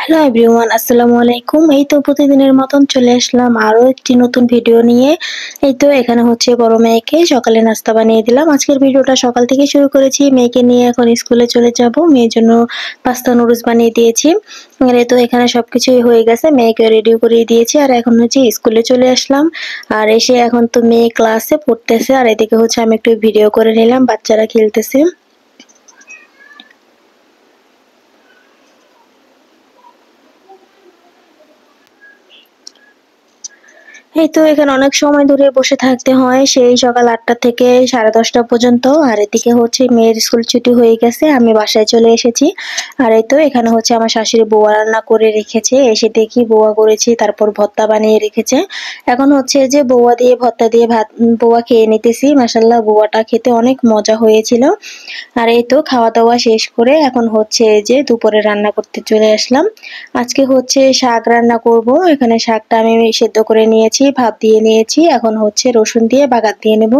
Hello everyone, আসসালামু আলাইকুম। এই তো প্রতিদিনের মতন চলে আসলাম আরো একটি নতুন ভিডিও নিয়ে। এই তো এখানে হচ্ছে বড় মেয়েকে সকালে নাস্তা বানিয়ে দিলাম। আজকের ভিডিওটা সকাল থেকে শুরু করেছি। মেয়েকে নিয়ে এখন স্কুলে চলে যাব। মেয়ের জন্য পাস্তা নুডলস বানিয়ে দিয়েছি। আর এই তো এখানে সবকিছুই হয়ে গেছে। মেয়েকে রেডি করিয়ে দিয়েছি আর এখন হচ্ছে স্কুলে চলে আসলাম। আর এসে এখন তো মেয়ে ক্লাসে পড়তেছে আর এদিকে হচ্ছে আমি একটু ভিডিও করে নিলাম, বাচ্চারা খেলতেছে। এই তো এখানে অনেক সময় ধরে বসে থাকতে হয়, সেই সকাল ৮টা থেকে ১০:৩০ পর্যন্ত। আর এদিকে হচ্ছে মেয়ের স্কুল ছুটি হয়ে গেছে, আমি বাসায় চলে এসেছি। আর এই তো এখানে হচ্ছে আমার শাশুড়ি বোয়া রান্না করে রেখেছে, এসে দেখি বোয়া করেছি, তারপর ভর্তা বানিয়ে রেখেছে। এখন হচ্ছে যে বোয়া দিয়ে ভর্তা দিয়ে ভাত বোয়া খেয়ে নিতেছি। মাশাল্লাহ বোয়াটা খেতে অনেক মজা হয়েছিল। আর এই তো খাওয়া দাওয়া শেষ করে এখন হচ্ছে যে দুপুরে রান্না করতে চলে আসলাম। আজকে হচ্ছে শাক রান্না করব। এখানে শাকটা আমি সেদ্ধ করে নিয়েছি, ভাপ দিয়ে নিয়েছি। এখন হচ্ছে রসুন দিয়ে বাগার দিয়ে নেব।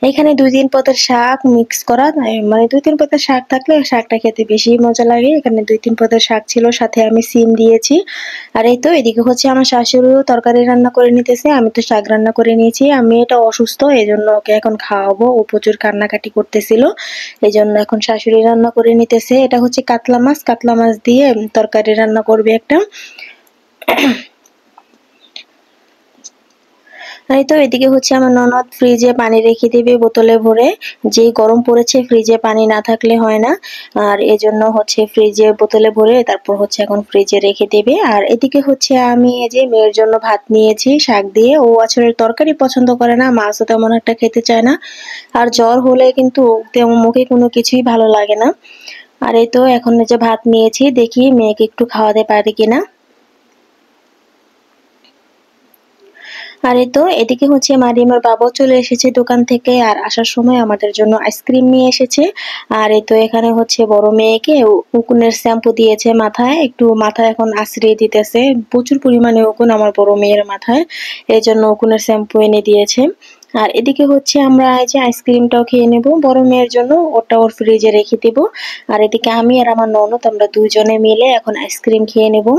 এখানে ২-৩ পদের শাক মিক্স করা, মানে ২-৩ পদের শাক থাকলে শাকটা খেতে বেশি মজা লাগে। এখানে ২-৩ পদের শাক ছিল, সাথে আমি সিম দিয়েছি। আর এই তো এদিকে হচ্ছে আমার শাশুড়িও তরকারি রান্না করে নিতেছে, আমি তো শাক রান্না করে নিয়েছি। আমি এটা অসুস্থ, এজন্য ওকে এখন খাওয়াবো। ও প্রচুর কান্নাকাটি করতেছিল, এজন্য এখন শাশুড়ি রান্না করে নিতেছে। এটা হচ্ছে কাতলা মাছ দিয়ে তরকারি রান্না করবে একটা। এই তো এদিকে হচ্ছে আমার ননদ ফ্রিজে পানি রেখে দিবে বোতলে ভরে। যেই গরম পড়েছে ফ্রিজে পানি না থাকলে হয় না। আর এজন্য হচ্ছে ফ্রিজে বোতলে ভরে তারপর হচ্ছে এখন ফ্রিজে রেখে দেবে। আর এদিকে হচ্ছে আমি এই যে মেয়ের জন্য ভাত নিয়েছি শাক দিয়ে। ও আসলে তরকারি পছন্দ করে না, মাছও তেমন একটা খেতে চায় না। আর জ্বর হলে কিন্তু তেমন মুখে কোনো কিছুই ভালো লাগে না। আর এই তো এখন এই যে ভাত নিয়েছি, দেখি মেয়েকে একটু খাওয়াতে পারি কিনা। আর এই তো এদিকে হচ্ছে মারিয়ামের বাবাও চলে এসেছে দোকান থেকে, আর আসার সময় আমাদের জন্য আইসক্রিম নিয়ে এসেছে। আর এই তো এখানে হচ্ছে বড় মেয়েকে উকুনের শ্যাম্পু দিয়েছে মাথায়, একটু মাথায় এখন আছড়িয়ে দিতেছে। প্রচুর পরিমাণে উকুন আমার বড় মেয়ের মাথায়, এই জন্য উকুনের শ্যাম্পু এনে দিয়েছে। আর এদিকে হচ্ছে আমরা এই যে আইসক্রিমটাও খেয়ে নেব বড় মেয়ের জন্য, ওটা ওর ফ্রিজে রেখে দেব। আর এদিকে আমি আর আমার ননদ আমরা দুজনে মিলে এখন আইসক্রিম খেয়ে নেব।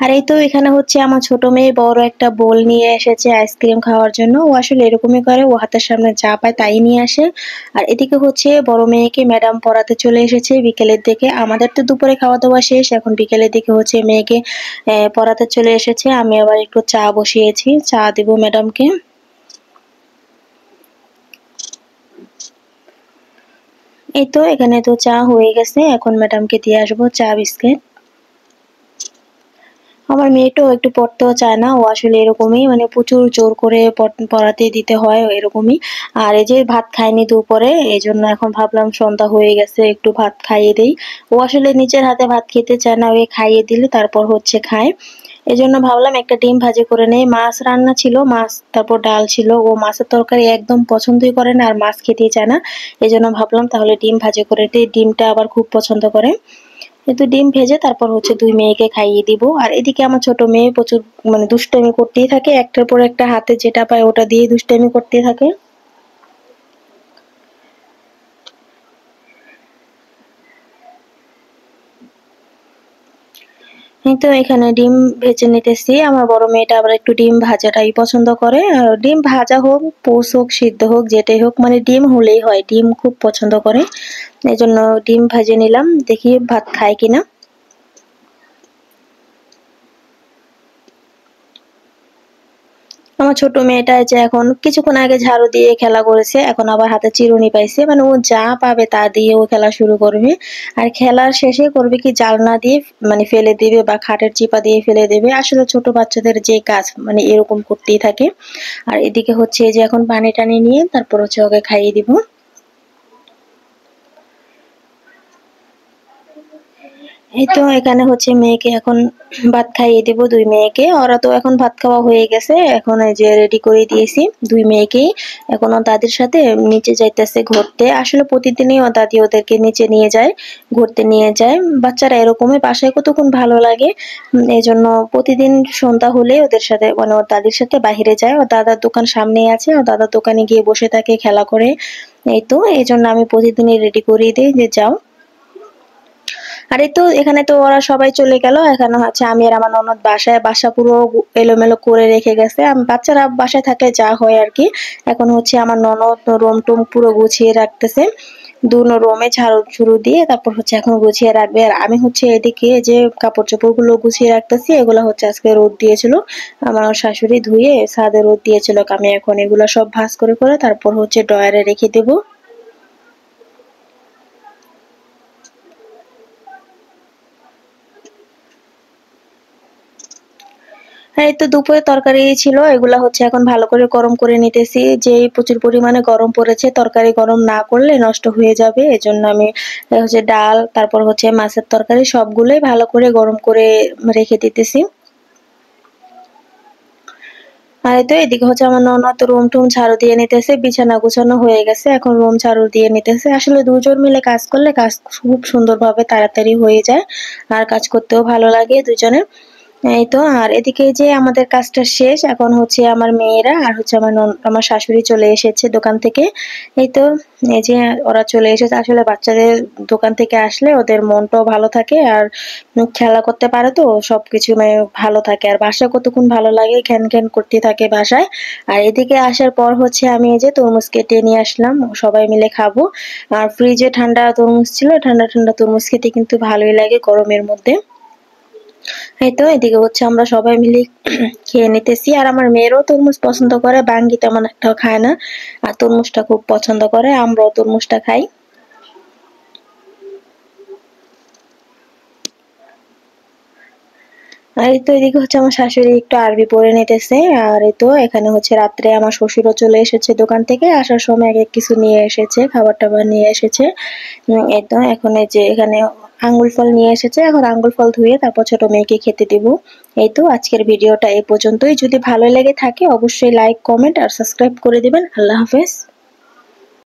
আর এই তো এখানে হচ্ছে আমার ছোট মেয়ে বড় একটা বোল নিয়ে এসেছে আইসক্রিম খাওয়ার জন্য। ও আসলে এরকমই করে, ও হাতের সামনে যা পায় তাই নিয়ে আসে। আর এদিকে হচ্ছে বড় মেয়েকে ম্যাডাম পড়াতে চলে এসেছে বিকেলের দিকে। আমাদের তো দুপুরে খাওয়া দাওয়া শেষ, এখন বিকেলের দিকে হচ্ছে মেয়েকে পড়াতে চলে এসেছে। আমি আবার একটু চা বসিয়েছি, চা দিব ম্যাডামকে। এই তো এখানে তো চা হয়ে গেছে, এখন ম্যাডামকে দিয়ে আসবো চা বিস্কিট। আমার মেয়েটাও একটু পড়তেও চায় না, ও আসলে এরকমই, মানে প্রচুর জোর করে পড়াতে দিতে হয় এরকমই। আর এই যে ভাত খায়নি দুপুরে, এই জন্য এখন ভাবলাম সন্ধ্যা হয়ে গেছে একটু ভাত খাইয়ে দেই। ও আসলে নিজের হাতে ভাত খেতে চায় না, ওকে খাইয়ে দিলে তারপর হচ্ছে খায়। এজন্য ভাবলাম একটা ডিম ভাজি করে নেই। মাছ রান্না ছিল, মাছ তারপর ডাল ছিল। ও মাছের তরকারি একদম পছন্দই করে না আর মাছ খেতেই চায় না। এজন্য ভাবলাম তাহলে ডিম ভাজি করে দিই, ডিমটা আবার খুব পছন্দ করে। কিন্তু ডিম ভেজে তারপর হচ্ছে ২ মেয়েকে খাইয়ে দিব। আর এদিকে আমার ছোট মেয়ে প্রচুর মানে দুষ্টামি করতেই থাকে। একটার পর একটা হাতে যেটা পায় ওটা দিয়ে দুষ্টামি করতেই থাকে। এই তো এখানে ডিম ভেজে নিতেছি। আমার বড় মেয়েটা আবার একটু ডিম ভাজাটাই পছন্দ করে। আর ডিম ভাজা হোক, পোচ হোক, সিদ্ধ হোক, যেটাই হোক মানে ডিম হলেই হয়। ডিম খুব পছন্দ করে। এজন্য ডিম ভাজে নিলাম। দেখি ভাত খায় কিনা। আমার ছোট মেয়েটা এই যে এখন কিছুক্ষণ আগে ঝাড়ু দিয়ে খেলা করেছে, এখন আবার হাতে চিরুনি পাইছে, মানে ও যা পাবে তা দিয়ে ও খেলা শুরু করবে। আর খেলার শেষে করবে কি জালনা দিয়ে মানে ফেলে দিবে বা খাটের চিপা দিয়ে ফেলে দেবে। আসলে ছোট বাচ্চাদের যে কাজ মানে এরকম করতেই থাকে। আর এদিকে হচ্ছে এই যে এখন পানি টানি নিয়ে তারপর হচ্ছে ওকে খাইয়ে দিব। এই তো এখানে হচ্ছে মেয়েকে এখন ভাত খাইয়ে দেব, দুই মেয়েকে। ওরা তো এখন ভাত খাওয়া হয়ে গেছে, এখন এই যে রেডি করে দিয়েছি দুই মেয়েকেই। এখন ও দাদির সাথে নিচে যাইতেছে ঘুরতে। আসলে প্রতিদিনই ও দাদি ওদেরকে নিচে নিয়ে যায়, ঘুরতে নিয়ে যায়। বাচ্চারা এরকমই, বাসায় কতক্ষণ ভালো লাগে। এই জন্য প্রতিদিন সন্ধ্যা হলে ওদের সাথে মানে ওর দাদির সাথে বাহিরে যায়। ওর দাদার দোকান সামনেই আছে, ওর দাদার দোকানে গিয়ে বসে থাকে, খেলা করে। এই তো এই জন্য আমি প্রতিদিনই রেডি করিয়ে দিই যে যাও। আর এই তো এখানে তো ওরা সবাই চলে গেল। এখন হচ্ছে আমি আর আমার ননদ বাসায়, বাসা পুরো এলোমেলো করে রেখে গেছে। বাচ্চারা বাসায় থাকলে যা হয় আর কি। এখন হচ্ছে আমার ননদ রুম টুম পুরো গুছিয়ে রাখতেছে, দুনো রুমে ঝাড়ু ঝুড়ু দিয়ে তারপর হচ্ছে এখন গুছিয়ে রাখবে। আর আমি হচ্ছে এদিকে যে কাপড় চোপড় গুলো গুছিয়ে রাখতেছি, এগুলো হচ্ছে আজকে রোদ দিয়েছিল, আমার শাশুড়ি ধুয়ে ছাদে রোদ দিয়েছিল। আমি এখন এগুলো সব ভাঁজ করে করে তারপর হচ্ছে ড্রয়ারে রেখে দেবো। হ্যাঁ, এই তো দুপুরে তরকারি ছিল, এগুলা হচ্ছে এখন ভালো করে গরম করে নিতেছি। যেই প্রচুর পরিমাণে গরম পড়েছে, তরকারি গরম না করলে নষ্ট হয়ে যাবে। এজন্য আমি হচ্ছে ডাল, তারপর হচ্ছে মাছের তরকারি সবগুলোই ভালো করে গরম করে রেখে দিতেছি। আর এই তো এদিকে হচ্ছে আমার ননদ রুম টুম ঝাড়ু দিয়ে নিতেছে, বিছানা গুছানো হয়ে গেছে, এখন রুম ঝাড়ু দিয়ে নিতেছে। আসলে দুজন মিলে কাজ করলে কাজ খুব সুন্দরভাবে তাড়াতাড়ি হয়ে যায়, আর কাজ করতেও ভালো লাগে দুজনের। এই তো আর এদিকে যে আমাদের কাজটা শেষ, এখন হচ্ছে আমার মেয়েরা আর হচ্ছে আমার শাশুড়ি চলে এসেছে দোকান থেকে। এই তো এই যে ওরা চলে এসেছে। আসলে বাচ্চাদের দোকান থেকে আসলে ওদের মনটাও ভালো থাকে, আর খেলা করতে পারে, তো সবকিছু মানে ভালো থাকে। আর বাসায় কতক্ষণ ভালো লাগে, ঘ্যান ঘ্যান করতে থাকে বাসায়। আর এদিকে আসার পর হচ্ছে আমি এই যে তরমুজ কেটে নিয়ে আসলাম, সবাই মিলে খাবো। আর ফ্রিজে ঠান্ডা তরমুজ ছিল, ঠান্ডা ঠান্ডা তরমুজ খেতে কিন্তু ভালোই লাগে গরমের মধ্যে। এই তো এদিকে হচ্ছে আমরা সবাই মিলে খেয়ে নিতেছি। আর আমার মেয়েরও তরমুজ পছন্দ করে, বাঙ্গি তেমন একটাও খায় না, আর তরমুজটা খুব পছন্দ করে। আমরাও তরমুজটা খাই। আর এই তো এদিকে হচ্ছে আমার শাশুড়ি একটু আরবি পড়ে নিতেছে। আর এই তো এখানে হচ্ছে রাত্রে আমার শ্বশুরও চলে এসেছে দোকান থেকে, আসার সময় এক এক কিছু নিয়ে এসেছে, খাবার টাবার নিয়ে এসেছে। এই তো এখন এই যে এখানে আঙ্গুর ফল নিয়ে এসেছে, এখন আঙ্গুর ফল ধুয়ে তারপর ছোট মেয়েকে খেতে দিব। এই তো আজকের ভিডিওটা এই পর্যন্তই। যদি ভালো লেগে থাকে অবশ্যই লাইক, কমেন্ট আর সাবস্ক্রাইব করে দিবেন। আল্লাহ হাফেজ।